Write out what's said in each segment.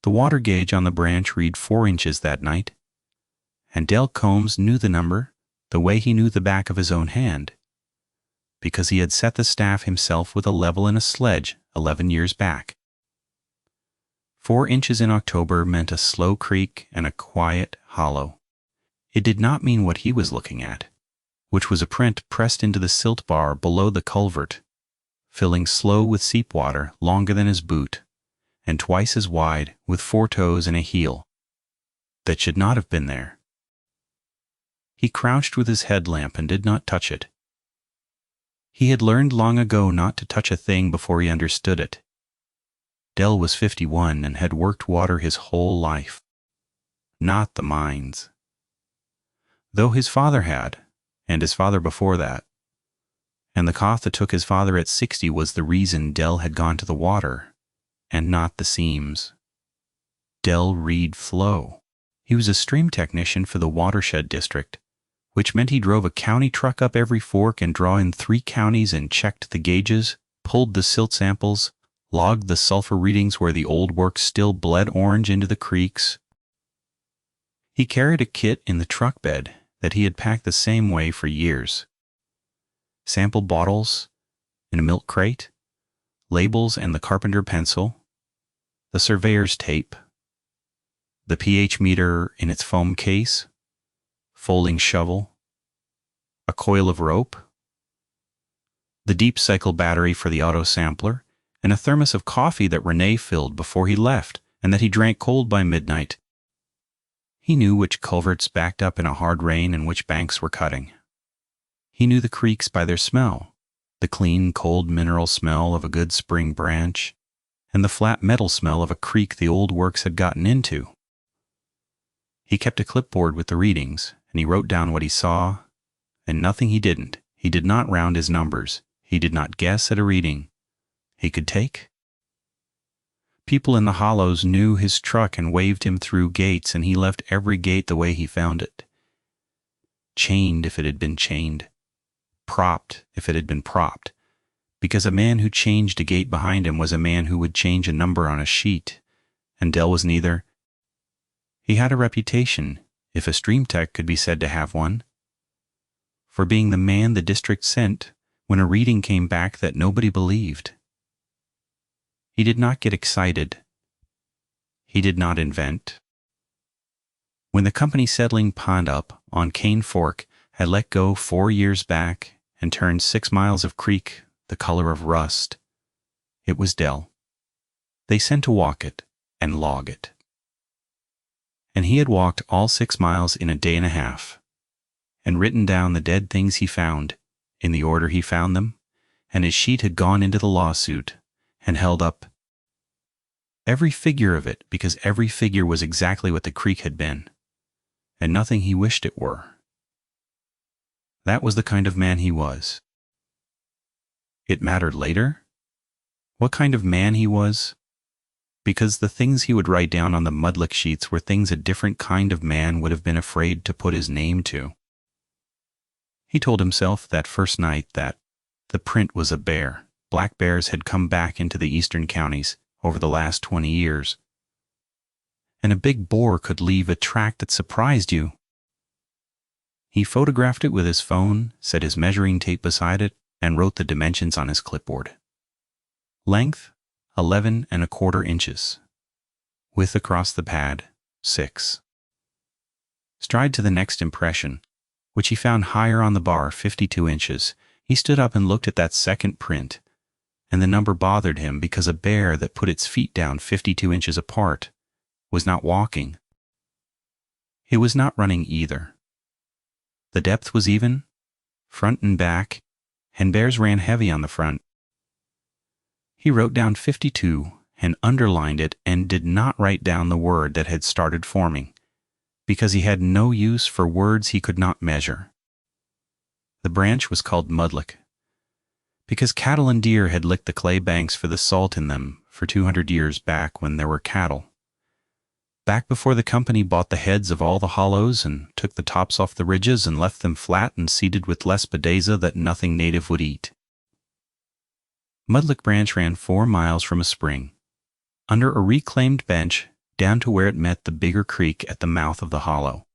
The water gauge on the branch read 4 inches that night, and Del Combs knew the number the way he knew the back of his own hand, because he had set the staff himself with a level and a sledge 11 years back. 4 inches in October meant a slow creek and a quiet hollow. It did not mean what he was looking at, which was a print pressed into the silt bar below the culvert, filling slow with seep water longer than his boot, and twice as wide with 4 toes and a heel, that should not have been there. He crouched with his headlamp and did not touch it. He had learned long ago not to touch a thing before he understood it. Del was 51 and had worked water his whole life, not the mines. Though his father had, and his father before that, and the cough that took his father at 60 was the reason Del had gone to the water, and not the seams. Del read flow. He was a stream technician for the watershed district, which meant he drove a county truck up every fork and draw in 3 counties and checked the gauges, pulled the silt samples, logged the sulfur readings where the old works still bled orange into the creeks. He carried a kit in the truck bed that he had packed the same way for years. Sample bottles in a milk crate, labels and the carpenter pencil, the surveyor's tape, the pH meter in its foam case, folding shovel, a coil of rope, the deep cycle battery for the auto sampler, and a thermos of coffee that Renee filled before he left and that he drank cold by midnight. He knew which culverts backed up in a hard rain and which banks were cutting. He knew the creeks by their smell, the clean, cold mineral smell of a good spring branch, and the flat metal smell of a creek the old works had gotten into. He kept a clipboard with the readings, and he wrote down what he saw, and nothing he didn't. He did not round his numbers. He did not guess at a reading he could take. People in the hollows knew his truck and waved him through gates, and he left every gate the way he found it. Chained if it had been chained. Propped if it had been propped. Because a man who changed a gate behind him was a man who would change a number on a sheet, and Del was neither. He had a reputation, if a stream tech could be said to have one, for being the man the district sent when a reading came back that nobody believed. He did not get excited. He did not invent. When the company settling pond up on Cane Fork had let go 4 years back and turned 6 miles of creek the color of rust, it was Del. They sent to walk it and log it. And he had walked all 6 miles in a day and a half, and written down the dead things he found in the order he found them, and his sheet had gone into the lawsuit and held up every figure of it, because every figure was exactly what the creek had been, and nothing he wished it were. That was the kind of man he was. It mattered later what kind of man he was, because the things he would write down on the Mudlick sheets were things a different kind of man would have been afraid to put his name to. He told himself that first night that the print was a bear. Black bears had come back into the eastern counties over the last 20 years. And a big boar could leave a track that surprised you. He photographed it with his phone, set his measuring tape beside it, and wrote the dimensions on his clipboard. Length, 11¼ inches. Width across the pad, 6. Stride to the next impression, which he found higher on the bar, 52 inches. He stood up and looked at that second print, and the number bothered him because a bear that put its feet down 52 inches apart was not walking. It was not running either. The depth was even, front and back, and bears ran heavy on the front. He wrote down 52 and underlined it and did not write down the word that had started forming, because he had no use for words he could not measure. The branch was called Mudlick, because cattle and deer had licked the clay banks for the salt in them for 200 years back when there were cattle. Back before the company bought the heads of all the hollows and took the tops off the ridges and left them flat and seeded with less bedeza that nothing native would eat. Mudlick Branch ran 4 miles from a spring, under a reclaimed bench down to where it met the bigger creek at the mouth of the hollow.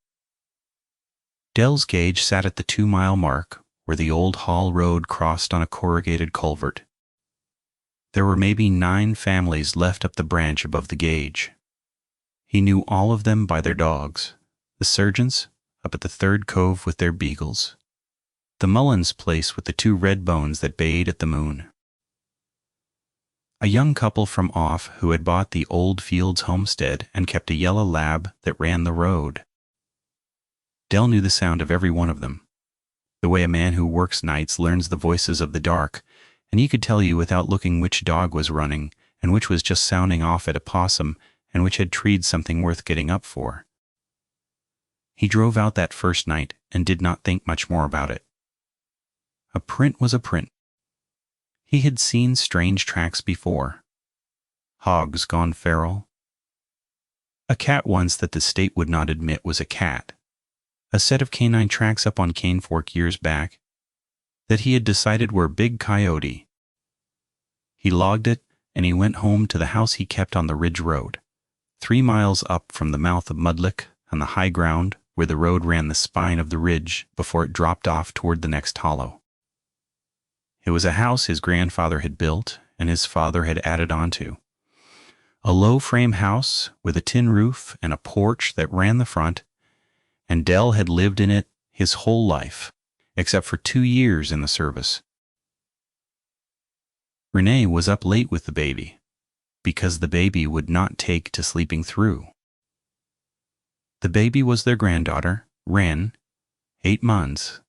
Dell's gauge sat at the 2-mile mark, where the old Hall Road crossed on a corrugated culvert. There were maybe 9 families left up the branch above the gauge. He knew all of them by their dogs. The Surgeons, up at the 3rd cove with their beagles. The Mullins place with the 2 red bones that bayed at the moon. A young couple from off who had bought the Old Fields homestead and kept a yellow lab that ran the road. Dell knew the sound of every one of them, the way a man who works nights learns the voices of the dark, and he could tell you without looking which dog was running and which was just sounding off at a possum and which had treed something worth getting up for. He drove out that first night and did not think much more about it. A print was a print. He had seen strange tracks before. Hogs gone feral. A cat once that the state would not admit was a cat. A set of canine tracks up on Cane Fork years back that he had decided were big coyote. He logged it, and he went home to the house he kept on the Ridge Road, 3 miles up from the mouth of Mudlick on the high ground where the road ran the spine of the ridge before it dropped off toward the next hollow. It was a house his grandfather had built and his father had added onto. A low-frame house with a tin roof and a porch that ran the front, and Dell had lived in it his whole life, except for 2 years in the service. Renee was up late with the baby, because the baby would not take to sleeping through. The baby was their granddaughter, Wren, 8 months,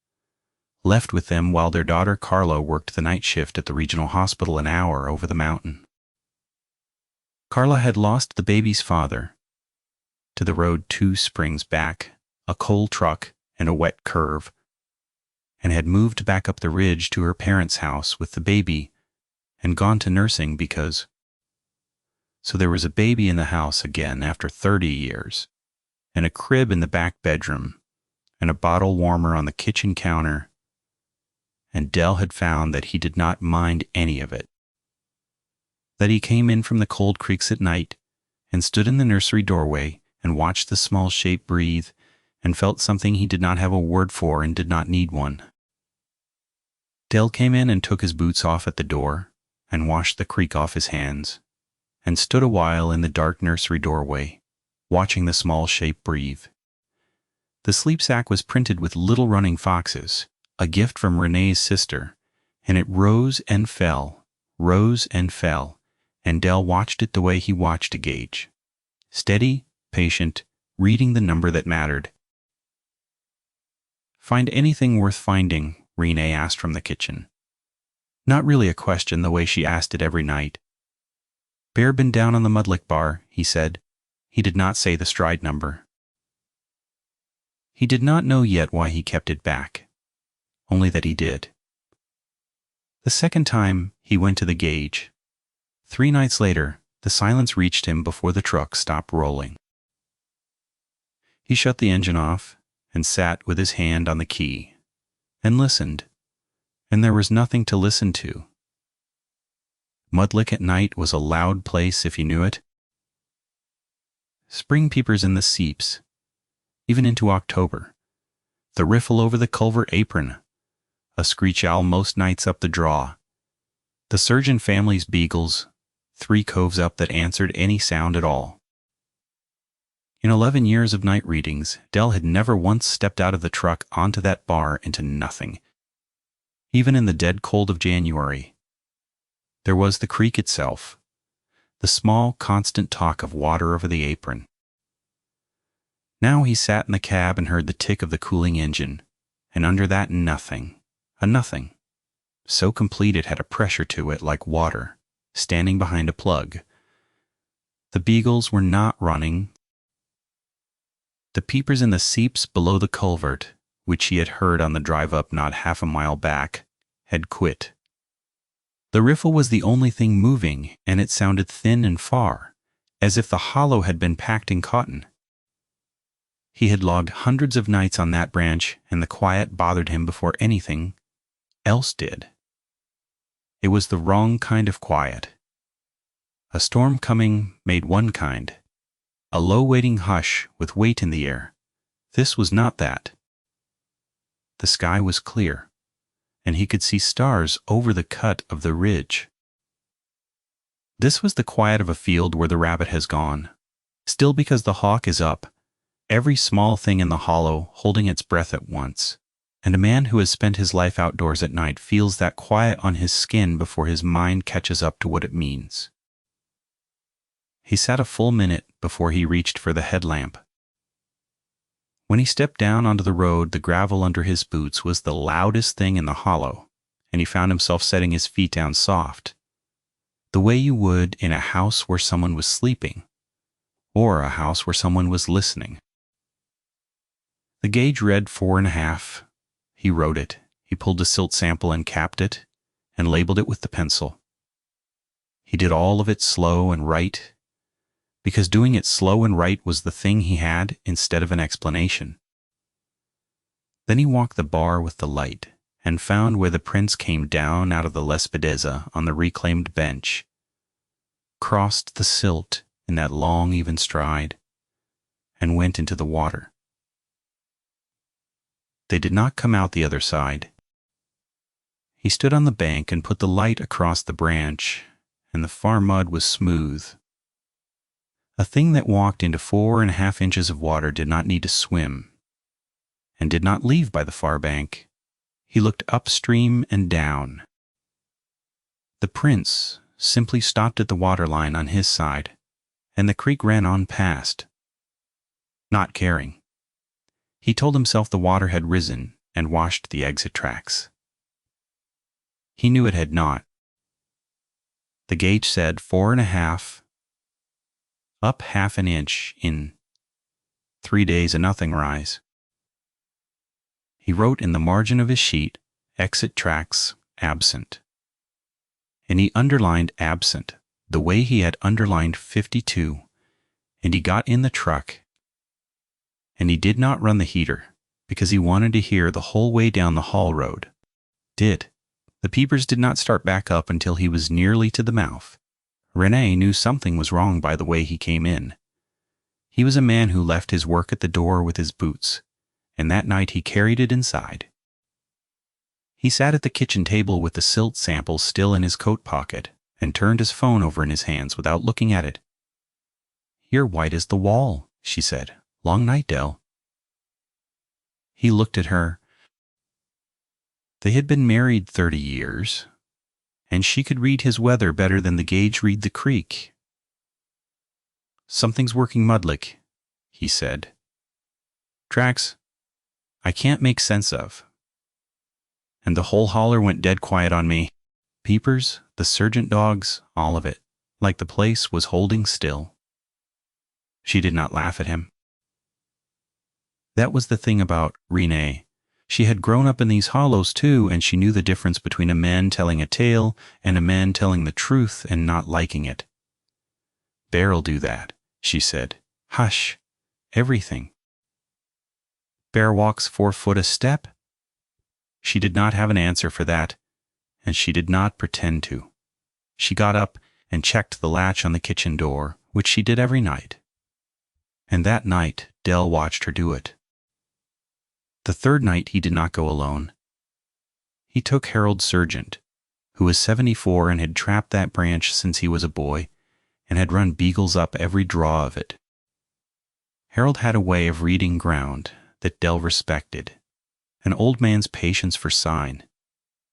left with them while their daughter Carla worked the night shift at the regional hospital an hour over the mountain. Carla had lost the baby's father to the road 2 springs back, a coal truck and a wet curve, and had moved back up the ridge to her parents' house with the baby and gone to nursing because. So there was a baby in the house again after 30 years, and a crib in the back bedroom, and a bottle warmer on the kitchen counter, and Dell had found that he did not mind any of it. That he came in from the cold creeks at night and stood in the nursery doorway and watched the small shape breathe and felt something he did not have a word for and did not need one. Dell came in and took his boots off at the door and washed the creek off his hands and stood a while in the dark nursery doorway, watching the small shape breathe. The sleep sack was printed with little running foxes, a gift from Renee's sister, and it rose and fell, and Dell watched it the way he watched a gauge. Steady, patient, reading the number that mattered. "Find anything worth finding?" Renee asked from the kitchen. Not really a question the way she asked it every night. "Bear been down on the Mudlick bar," he said. He did not say the stride number. He did not know yet why he kept it back, only that he did. The second time he went to the gauge. 3 nights later, the silence reached him before the truck stopped rolling. He shut the engine off and sat with his hand on the key and listened, and there was nothing to listen to. Mudlick at night was a loud place if you knew it. Spring peepers in the seeps, even into October. The riffle over the culvert apron, a screech owl most nights up the draw. The surgeon family's beagles, 3 coves up that answered any sound at all. In 11 years of night readings, Dell had never once stepped out of the truck onto that bar into nothing. Even in the dead cold of January, there was the creek itself, the small, constant talk of water over the apron. Now he sat in the cab and heard the tick of the cooling engine, and under that nothing, a nothing, so complete it had a pressure to it like water, standing behind a plug. The beagles were not running. The peepers in the seeps below the culvert, which he had heard on the drive up not half a mile back, had quit. The riffle was the only thing moving, and it sounded thin and far, as if the hollow had been packed in cotton. He had logged hundreds of nights on that branch, and the quiet bothered him before anything else did. It was the wrong kind of quiet. A storm coming made one kind, A low waiting hush with weight in the air. This was not that. The sky was clear, and he could see stars over the cut of the ridge. This was the quiet of a field where the rabbit has gone. Still, because the hawk is up, every small thing in the hollow holding its breath at once, and a man who has spent his life outdoors at night feels that quiet on his skin before his mind catches up to what it means. He sat a full minute before he reached for the headlamp. When he stepped down onto the road, the gravel under his boots was the loudest thing in the hollow, and he found himself setting his feet down soft, the way you would in a house where someone was sleeping, or a house where someone was listening. The gauge read 4.5. He wrote it. He pulled a silt sample and capped it, and labeled it with the pencil. He did all of it slow and right, because doing it slow and right was the thing he had instead of an explanation. Then he walked the bar with the light, and found where the prints came down out of the Lespedeza on the reclaimed bench, crossed the silt in that long even stride, and went into the water. They did not come out the other side. He stood on the bank and put the light across the branch, and the far mud was smooth. A thing that walked into 4.5 inches of water did not need to swim, and did not leave by the far bank. He looked upstream and down. The prince simply stopped at the waterline on his side, and the creek ran on past, not caring. He told himself the water had risen and washed the exit tracks. He knew it had not. The gauge said 4.5, up 1/2 inch in 3 days, a nothing rise. He wrote in the margin of his sheet, exit tracks absent. And he underlined absent the way he had underlined 52, and he got in the truck, and he did not run the heater because he wanted to hear the whole way down the Hall Road. The peepers did not start back up until he was nearly to the mouth. René knew something was wrong by the way he came in. He was a man who left his work at the door with his boots, and that night he carried it inside. He sat at the kitchen table with the silt sample still in his coat pocket and turned his phone over in his hands without looking at it. "You're white as the wall," she said. "Long night, Del." He looked at her. They had been married 30 years, and she could read his weather better than the gauge read the creek. "Something's working, Mudlick," he said. "Tracks I can't make sense of. And the whole holler went dead quiet on me. Peepers, the sergeant dogs, all of it, like the place was holding still." She did not laugh at him. That was the thing about René. She had grown up in these hollows too, and she knew the difference between a man telling a tale and a man telling the truth and not liking it. "Bear'll do that," she said. "Hush, everything." "Bear walks 4 foot a step?" She did not have an answer for that, and she did not pretend to. She got up and checked the latch on the kitchen door, which she did every night. And that night, Del watched her do it. The third night he did not go alone. He took Harold Sargent, who was 74 and had trapped that branch since he was a boy, and had run beagles up every draw of it. Harold had a way of reading ground that Del respected, an old man's patience for sign,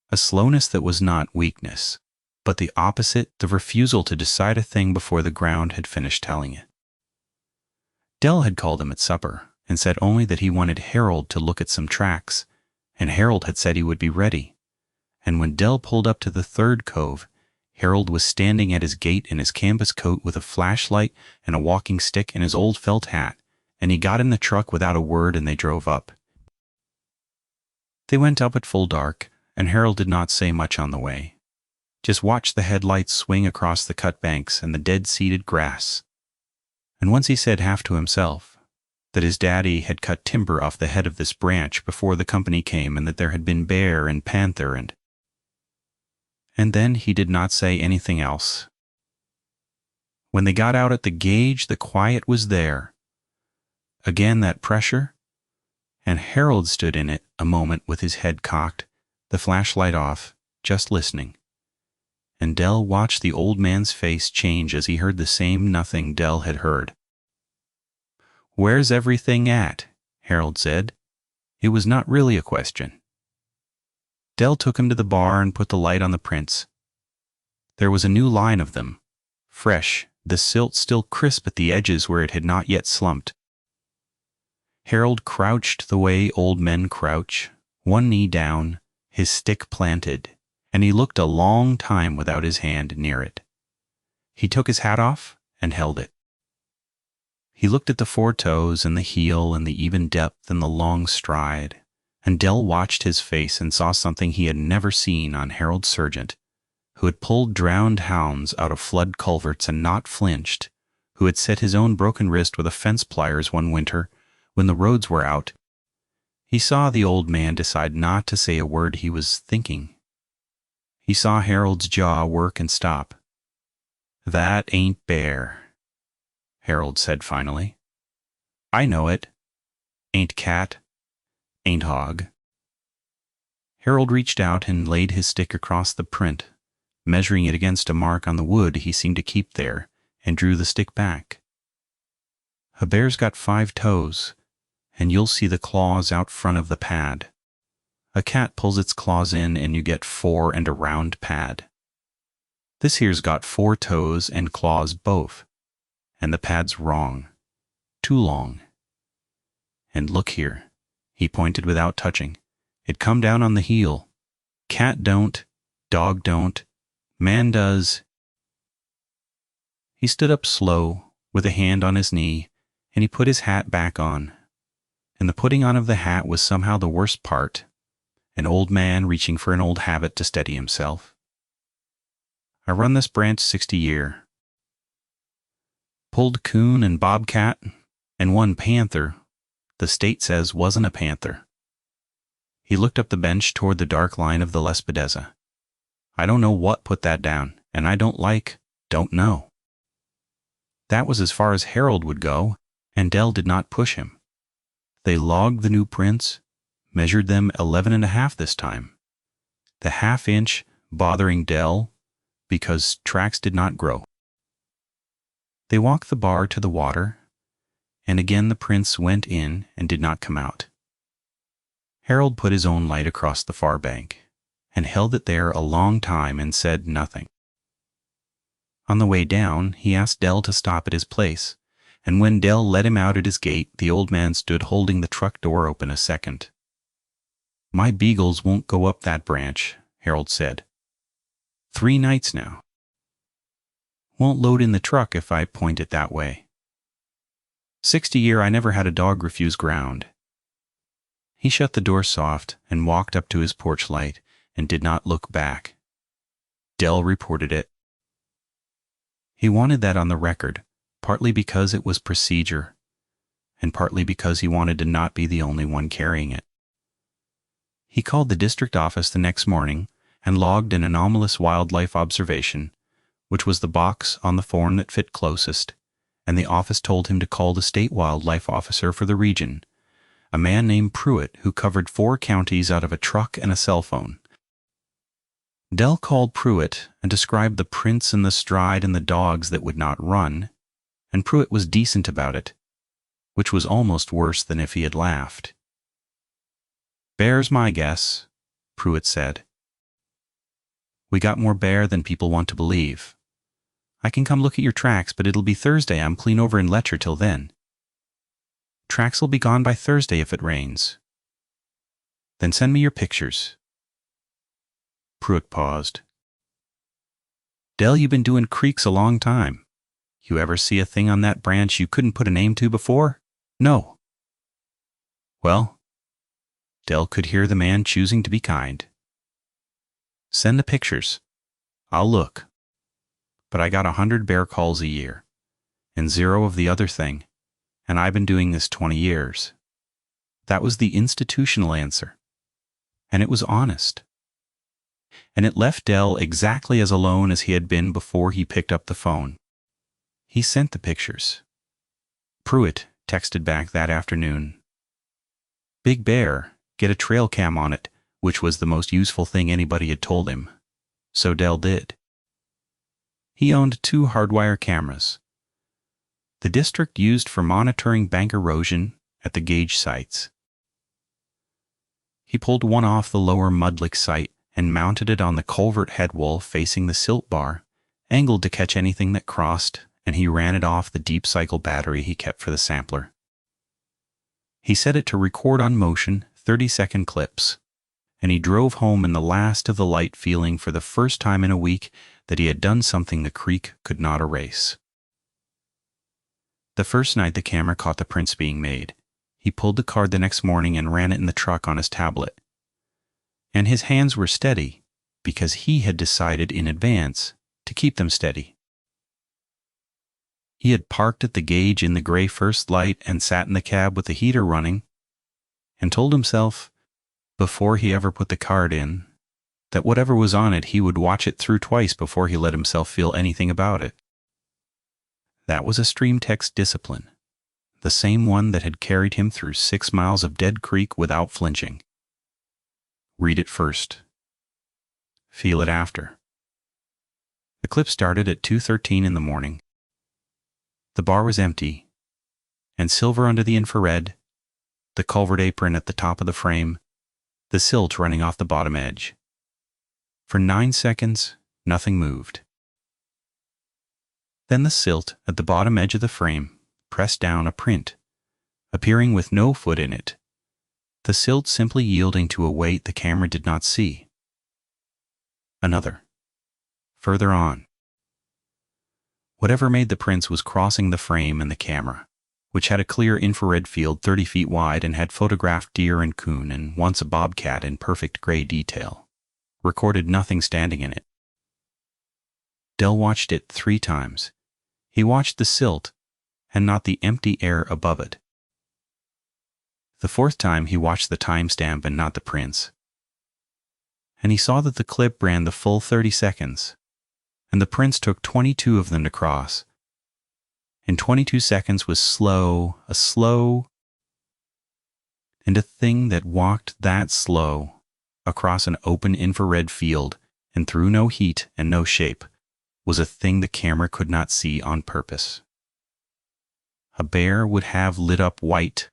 a slowness that was not weakness, but the opposite, the refusal to decide a thing before the ground had finished telling it. Del had called him at supper and said only that he wanted Harold to look at some tracks, and Harold had said he would be ready. And when Del pulled up to the third cove, Harold was standing at his gate in his canvas coat with a flashlight and a walking stick and his old felt hat, and he got in the truck without a word and they drove up. They went up at full dark, and Harold did not say much on the way. Just watched the headlights swing across the cut banks and the dead-seeded grass. And once he said half to himself that his daddy had cut timber off the head of this branch before the company came, and that there had been bear and panther and then he did not say anything else. When they got out at the gauge, the quiet was there. Again that pressure, and Harold stood in it a moment with his head cocked, the flashlight off, just listening. And Dell watched the old man's face change as he heard the same nothing Dell had heard. "Where's everything at?" Harold said. It was not really a question. Dell took him to the bar and put the light on the prints. There was a new line of them, fresh, the silt still crisp at the edges where it had not yet slumped. Harold crouched the way old men crouch, one knee down, his stick planted, and he looked a long time without his hand near it. He took his hat off and held it. He looked at the 4 toes and the heel and the even depth and the long stride, and Dell watched his face and saw something he had never seen on Harold Sargent, who had pulled drowned hounds out of flood culverts and not flinched, who had set his own broken wrist with a fence pliers one winter when the roads were out. He saw the old man decide not to say a word he was thinking. He saw Harold's jaw work and stop. "That ain't bear," Harold said finally. "I know it. Ain't cat. Ain't hog." Harold reached out and laid his stick across the print, measuring it against a mark on the wood he seemed to keep there, and drew the stick back. "A bear's got 5 toes, and you'll see the claws out front of the pad. A cat pulls its claws in and you get 4 and a round pad. This here's got 4 toes and claws both, and the pad's wrong, too long. And look here," he pointed without touching. "It come down on the heel. Cat don't, dog don't, man does." He stood up slow, with a hand on his knee, and he put his hat back on. And the putting on of the hat was somehow the worst part, an old man reaching for an old habit to steady himself. "I run this branch 60 year. Pulled coon and bobcat, and one panther the state says wasn't a panther." He looked up the bench toward the dark line of the Lespedeza. "I don't know what put that down, and I don't know." That was as far as Harold would go, and Dell did not push him. They logged the new prints, measured them 11.5 this time. The half-inch bothering Dell because tracks did not grow. They walked the bar to the water, and again the prints went in and did not come out. Harold put his own light across the far bank, and held it there a long time and said nothing. On the way down, he asked Dell to stop at his place, and when Dell let him out at his gate, the old man stood holding the truck door open a second. "My beagles won't go up that branch," Harold said. 3 nights now. Won't load in the truck if I point it that way. 60 year I never had a dog refuse ground." He shut the door soft and walked up to his porch light and did not look back. Dell reported it. He wanted that on the record, partly because it was procedure, and partly because he wanted to not be the only one carrying it. He called the district office the next morning and logged an anomalous wildlife observation, which was the box on the form that fit closest, and the office told him to call the state wildlife officer for the region, a man named Pruitt who covered 4 counties out of a truck and a cell phone. Dell called Pruitt and described the prints and the stride and the dogs that would not run, and Pruitt was decent about it, which was almost worse than if he had laughed. "Bear's my guess," Pruitt said. "We got more bear than people want to believe. I can come look at your tracks, but it'll be Thursday. I'm clean over in Letcher till then." "Tracks will be gone by Thursday if it rains." "Then send me your pictures." Pruitt paused. "Dell, you've been doing creeks a long time. You ever see a thing on that branch you couldn't put a name to before?" "No." "Well," Dell could hear the man choosing to be kind. "Send the pictures. I'll look. But I got 100 bear calls a year, and 0 of the other thing, and I've been doing this 20 years. That was the institutional answer, and it was honest. And it left Dell exactly as alone as he had been before he picked up the phone. He sent the pictures. Pruitt texted back that afternoon, "Big Bear, get a trail cam on it," which was the most useful thing anybody had told him. So Dell did. He owned 2 hardwire cameras. The district used for monitoring bank erosion at the gauge sites. He pulled one off the lower Mudlick site and mounted it on the culvert head wall facing the silt bar, angled to catch anything that crossed, and he ran it off the deep cycle battery he kept for the sampler. He set it to record on motion 30-second clips, and he drove home in the last of the light, feeling for the first time in a week that he had done something the creek could not erase. The first night the camera caught the prints being made, he pulled the card the next morning and ran it in the truck on his tablet. And his hands were steady because he had decided in advance to keep them steady. He had parked at the gauge in the gray first light and sat in the cab with the heater running, and told himself, before he ever put the card in, that whatever was on it he would watch it through twice before he let himself feel anything about it. That was a stream text discipline, the same one that had carried him through 6 miles of dead creek without flinching. Read it first. Feel it after. The clip started at 2:13 in the morning. The bar was empty, and silver under the infrared, the culvert apron at the top of the frame, the silt running off the bottom edge. For 9 seconds, nothing moved. Then the silt at the bottom edge of the frame pressed down a print, appearing with no foot in it, the silt simply yielding to a weight the camera did not see. Another. Further on. Whatever made the prints was crossing the frame and the camera, which had a clear infrared field 30 feet wide and had photographed deer and coon and once a bobcat in perfect gray detail, recorded nothing standing in it. Dell watched it 3 times. He watched the silt and not the empty air above it. The 4th time he watched the timestamp and not the prints. And he saw that the clip ran the full 30 seconds, and the prints took 22 of them to cross. And 22 seconds was a slow, and a thing that walked that slow across an open infrared field and through no heat and no shape was a thing the camera could not see on purpose. A bear would have lit up white.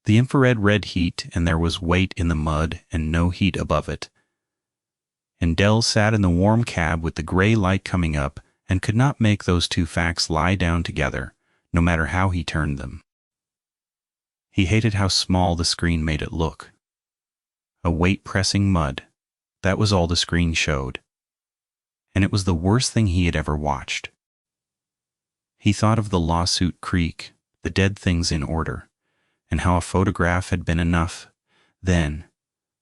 The infrared red heat, and there was weight in the mud and no heat above it. And Dell sat in the warm cab with the gray light coming up and could not make those 2 facts lie down together, no matter how he turned them. He hated how small the screen made it look. A weight-pressing mud, that was all the screen showed. And it was the worst thing he had ever watched. He thought of the lawsuit creek, the dead things in order, and how a photograph had been enough. Then,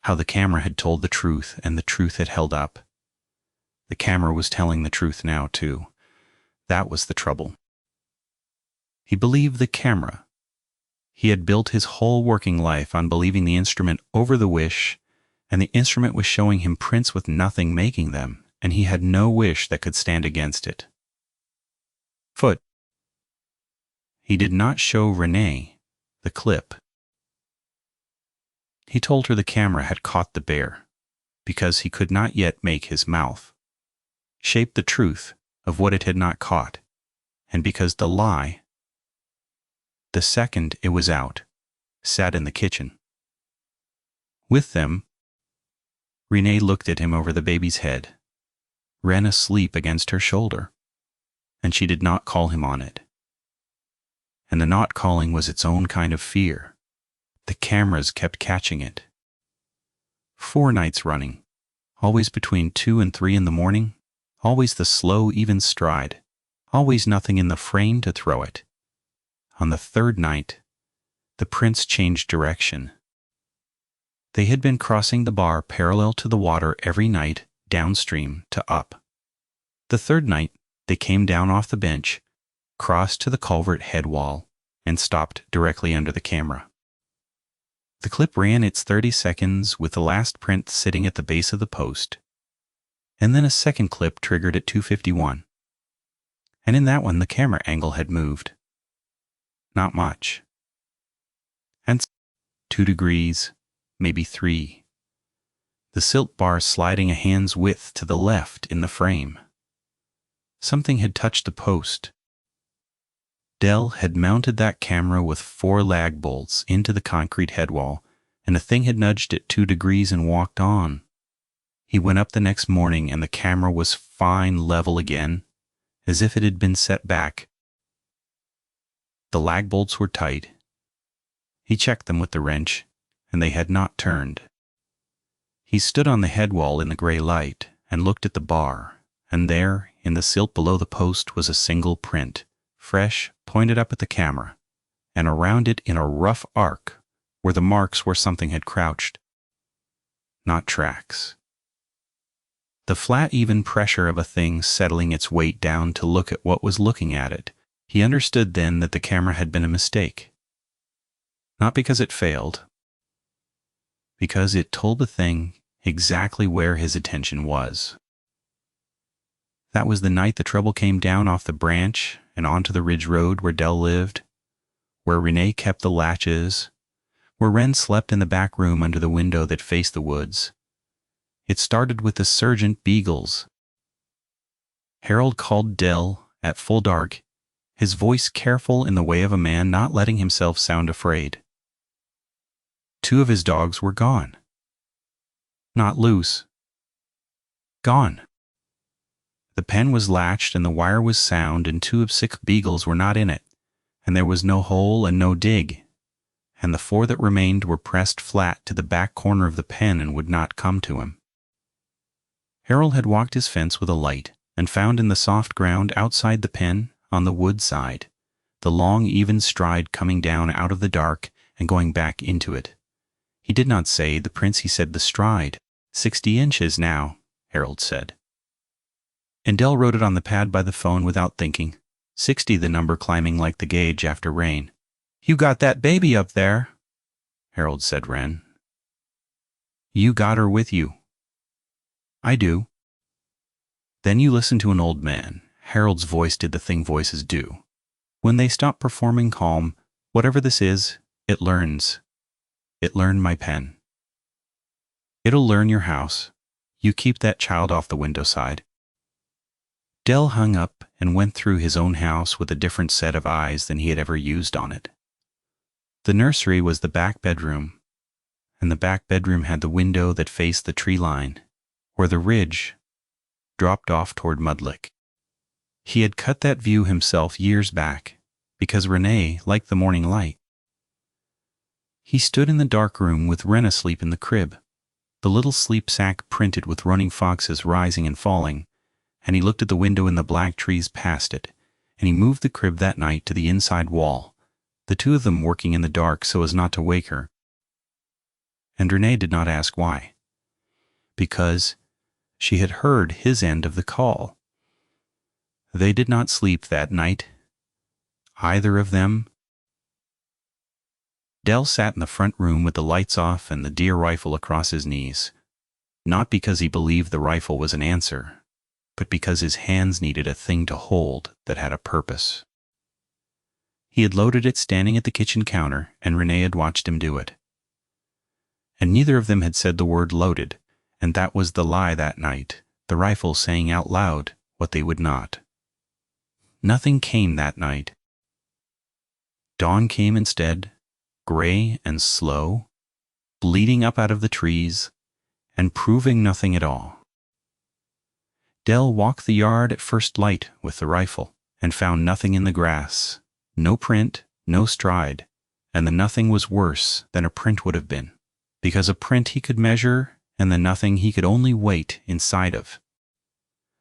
how the camera had told the truth and the truth had held up. The camera was telling the truth now, too. That was the trouble. He believed the camera. He had built his whole working life on believing the instrument over the wish, and the instrument was showing him prints with nothing making them, and he had no wish that could stand against it. Foot. He did not show Renee the clip. He told her the camera had caught the bear, because he could not yet make his mouth shape the truth of what it had not caught, and because the lie, the second it was out, sat in the kitchen. With them, Renee looked at him over the baby's head, ran asleep against her shoulder, and she did not call him on it. And the not calling was its own kind of fear. The cameras kept catching it. 4 nights running, always between 2 and 3 in the morning, always the slow, even stride, always nothing in the frame to throw it. On the 3rd night, the prints changed direction. They had been crossing the bar parallel to the water every night, downstream to up. The 3rd night, they came down off the bench, crossed to the culvert head wall, and stopped directly under the camera. The clip ran its 30 seconds with the last print sitting at the base of the post, and then a second clip triggered at 2:51. and in that one the camera angle had moved. Not much. And 2 degrees, maybe 3. The silt bar sliding a hand's width to the left in the frame. Something had touched the post. Dell had mounted that camera with 4 lag bolts into the concrete headwall, and a thing had nudged it 2 degrees and walked on. He went up the next morning and the camera was fine level again, as if it had been set back. The lag bolts were tight. He checked them with the wrench, and they had not turned. He stood on the headwall in the gray light and looked at the bar, and there, in the silt below the post, was a single print, fresh, pointed up at the camera, and around it in a rough arc were the marks where something had crouched. Not tracks. The flat, even pressure of a thing settling its weight down to look at what was looking at it. He understood then that the camera had been a mistake. Not because it failed, because it told the thing exactly where his attention was. That was the night the trouble came down off the branch and onto the ridge road where Dell lived, where Renee kept the latches, where Wren slept in the back room under the window that faced the woods. It started with the sergeant beagles. Harold called Dell at full dark, his voice careful in the way of a man not letting himself sound afraid. 2 of his dogs were gone. Not loose. Gone. The pen was latched and the wire was sound and 2 of 6 beagles were not in it, and there was no hole and no dig, and the 4 that remained were pressed flat to the back corner of the pen and would not come to him. Harold had walked his fence with a light and found in the soft ground outside the pen, on the wood side, the long even stride coming down out of the dark and going back into it. He did not say the prints, he said the stride. 60 inches now, Harold said. And Dell wrote it on the pad by the phone without thinking. 60, the number climbing like the gauge after rain. You got that baby up there, Harold said, Wren. You got her with you. I do. Then you listen to an old man. Harold's voice did the thing voices do. When they stop performing calm, whatever this is, it learns. It learned my pen. It'll learn your house. You keep that child off the windowside. Dell hung up and went through his own house with a different set of eyes than he had ever used on it. The nursery was the back bedroom, and the back bedroom had the window that faced the tree line, where the ridge dropped off toward Mudlick. He had cut that view himself years back, because Renee liked the morning light. He stood in the dark room with Wren asleep in the crib, the little sleep sack printed with running foxes rising and falling, and he looked at the window in the black trees past it, and he moved the crib that night to the inside wall, the 2 of them working in the dark so as not to wake her. And Renee did not ask why. Because she had heard his end of the call. They did not sleep that night, either of them. Dell sat in the front room with the lights off and the deer rifle across his knees, not because he believed the rifle was an answer, but because his hands needed a thing to hold that had a purpose. He had loaded it standing at the kitchen counter, and Renee had watched him do it. And neither of them had said the word loaded, and that was the lie that night, the rifle saying out loud what they would not. Nothing came that night. Dawn came instead, gray and slow, bleeding up out of the trees, and proving nothing at all. Dell walked the yard at first light with the rifle, and found nothing in the grass, no print, no stride, and the nothing was worse than a print would have been, because a print he could measure, and the nothing he could only wait inside of.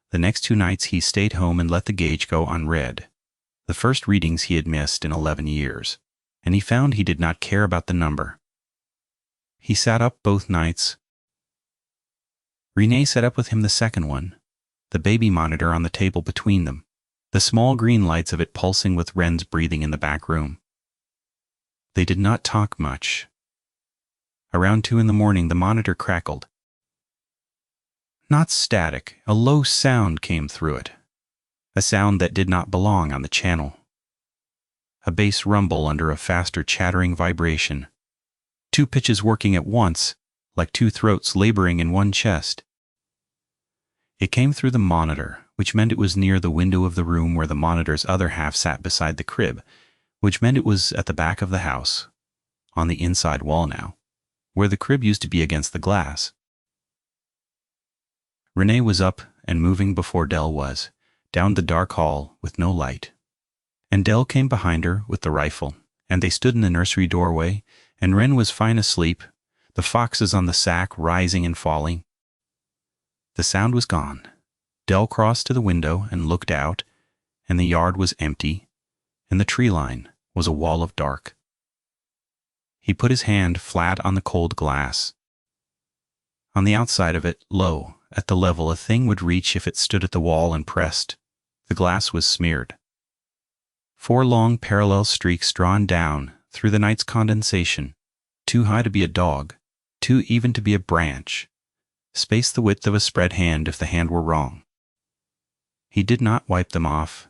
The next 2 nights he stayed home and let the gauge go unread, the first readings he had missed in 11 years, and he found he did not care about the number. He sat up both nights. Renee sat up with him the second one, the baby monitor on the table between them, the small green lights of it pulsing with Wren's breathing in the back room. They did not talk much. Around 2 in the morning the monitor crackled. Not static, a low sound came through it, a sound that did not belong on the channel. A bass rumble under a faster chattering vibration. Two pitches working at once, like two throats laboring in one chest. It came through the monitor, which meant it was near the window of the room where the monitor's other half sat beside the crib, which meant it was at the back of the house, on the inside wall now, where the crib used to be against the glass. Renee was up and moving before Dell was, down the dark hall with no light. And Dell came behind her with the rifle, and they stood in the nursery doorway, and Wren was fine asleep, the foxes on the sack rising and falling. The sound was gone. Dell crossed to the window and looked out, and the yard was empty, and the tree line was a wall of dark. He put his hand flat on the cold glass. On the outside of it, low, at the level a thing would reach if it stood at the wall and pressed, the glass was smeared. 4 long parallel streaks drawn down through the night's condensation, too high to be a dog, too even to be a branch, spaced the width of a spread hand if the hand were wrong. He did not wipe them off.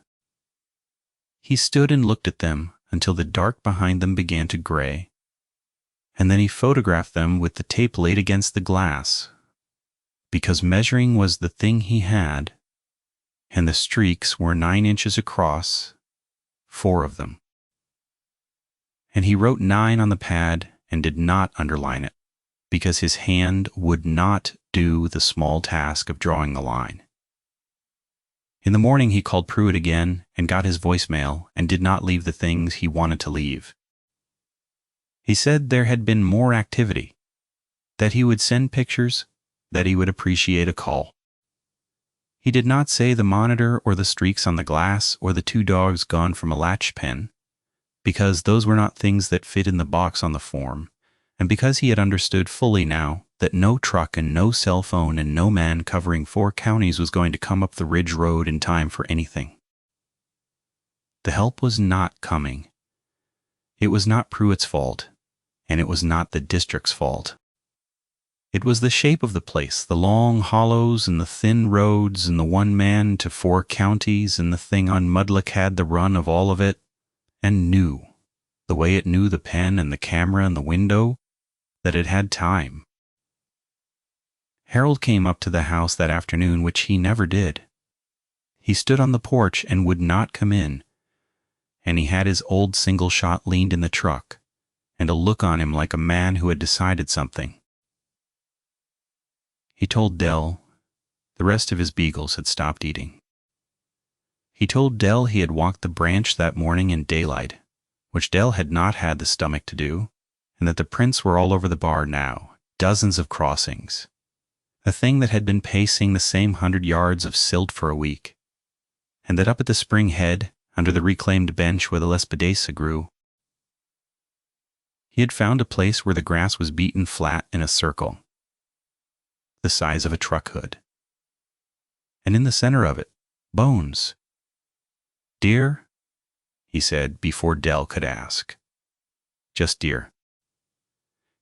He stood and looked at them until the dark behind them began to gray, and then he photographed them with the tape laid against the glass, because measuring was the thing he had, and the streaks were 9 inches across, 4 of them. And he wrote 9 on the pad and did not underline it, because his hand would not do the small task of drawing the line. In the morning he called Pruitt again and got his voicemail and did not leave the things he wanted to leave. He said there had been more activity, that he would send pictures, that he would appreciate a call. He did not say the monitor or the streaks on the glass or the 2 dogs gone from a latch pen, because those were not things that fit in the box on the form, and because he had understood fully now that no truck and no cell phone and no man covering 4 counties was going to come up the ridge road in time for anything. The help was not coming. It was not Pruitt's fault, and it was not the district's fault. It was the shape of the place, the long hollows and the thin roads and the 1 man to 4 counties, and the thing on Mudlick had the run of all of it, and knew, the way it knew the pen and the camera and the window, that it had time. Harold came up to the house that afternoon, which he never did. He stood on the porch and would not come in, and he had his old single shot leaned in the truck, and a look on him like a man who had decided something. He told Dell the rest of his beagles had stopped eating. He told Dell he had walked the branch that morning in daylight, which Dell had not had the stomach to do, and that the prints were all over the bar now, dozens of crossings, a thing that had been pacing the same 100 yards of silt for a week, and that up at the spring head, under the reclaimed bench where the lespedeza grew, he had found a place where the grass was beaten flat in a circle, the size of a truck hood. And in the center of it, bones. "Deer?" he said before Dell could ask. Just deer.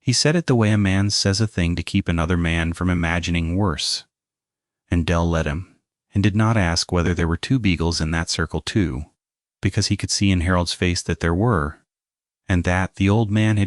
He said it the way a man says a thing to keep another man from imagining worse. And Dell let him, and did not ask whether there were 2 beagles in that circle too, because he could see in Harold's face that there were, and that the old man had